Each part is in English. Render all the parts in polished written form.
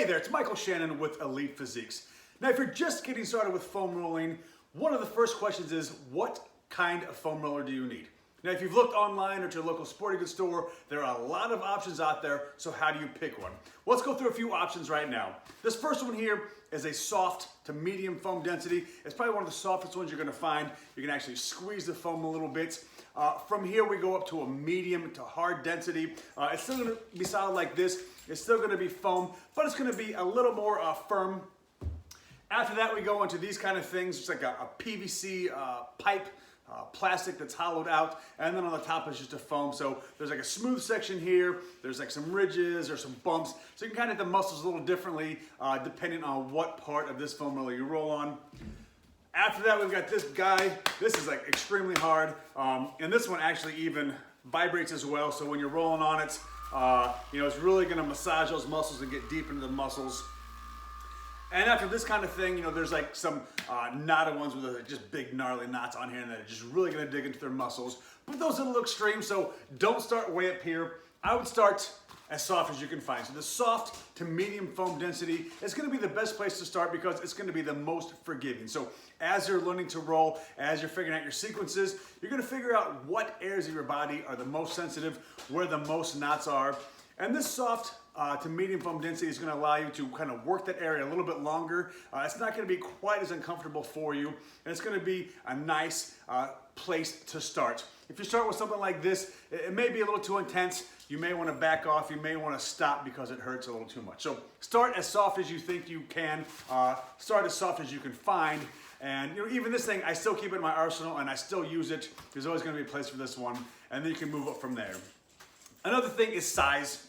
Hey there, it's Michael Shannon with Elite Physiques. Now, if you're just getting started with foam rolling, one of the first questions is, what kind of foam roller do you need? Now, if you've looked online or at your local sporting goods store, there are a lot of options out there, so how do you pick one? Well, let's go through a few options right now. This first one here is a soft to medium foam density. It's probably one of the softest ones you're gonna find. You can actually squeeze the foam a little bit. From here, we go up to a medium to hard density. It's still gonna be solid like this. It's still gonna be foam, but it's gonna be a little more firm. After that, we go into these kind of things. It's like a PVC pipe, plastic that's hollowed out, and then on the top is just a foam. So there's like a smooth section here, there's like some ridges or some bumps, so you can kind of hit the muscles a little differently depending on what part of this foam roller you roll on. After that, we've got this guy. This is like extremely hard, and this one actually even vibrates as well, so when you're rolling on it, it's really gonna massage those muscles and get deep into the muscles. And after this kind of thing, there's like some knotted ones with just big gnarly knots on here and that are just really gonna dig into their muscles. But those are a little extreme, so don't start way up here. I would start as soft as you can find. So the soft to medium foam density is gonna be the best place to start because it's gonna be the most forgiving. So as you're learning to roll, as you're figuring out your sequences, you're gonna figure out what areas of your body are the most sensitive, where the most knots are. And this soft to medium foam density is going to allow you to kind of work that area a little bit longer. It's not going to be quite as uncomfortable for you, and it's going to be a nice place to start. If you start with something like this, it may be a little too intense. You may want to back off. You may want to stop because it hurts a little too much. So start as soft as you think you can. Start as soft as you can find. And even this thing, I still keep it in my arsenal and I still use it. There's always going to be a place for this one, and then you can move up from there. Another thing is size.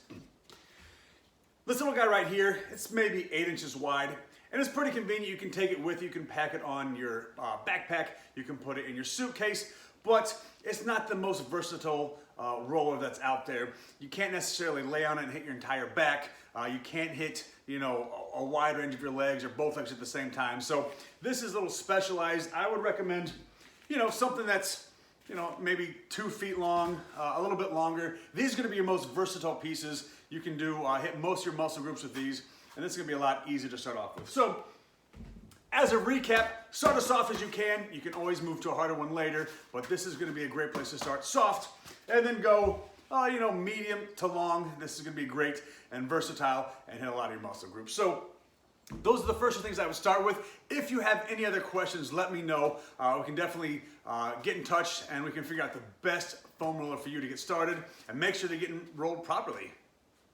This little guy right here, it's maybe 8 inches wide, and it's pretty convenient. You can take it with you, you can pack it on your backpack, you can put it in your suitcase, but it's not the most versatile roller that's out there. You can't necessarily lay on it and hit your entire back. You can't hit, a wide range of your legs or both legs at the same time. So this is a little specialized. I would recommend, something that's maybe 2 feet long, a little bit longer. These are gonna be your most versatile pieces. You can hit most of your muscle groups with these, and this is gonna be a lot easier to start off with. So, as a recap, start as soft as you can. You can always move to a harder one later, but this is gonna be a great place to start soft, and then go, medium to long. This is gonna be great and versatile and hit a lot of your muscle groups. So, those are the first things I would start with. If you have any other questions, let me know. We can definitely get in touch and we can figure out the best foam roller for you to get started and make sure they're getting rolled properly.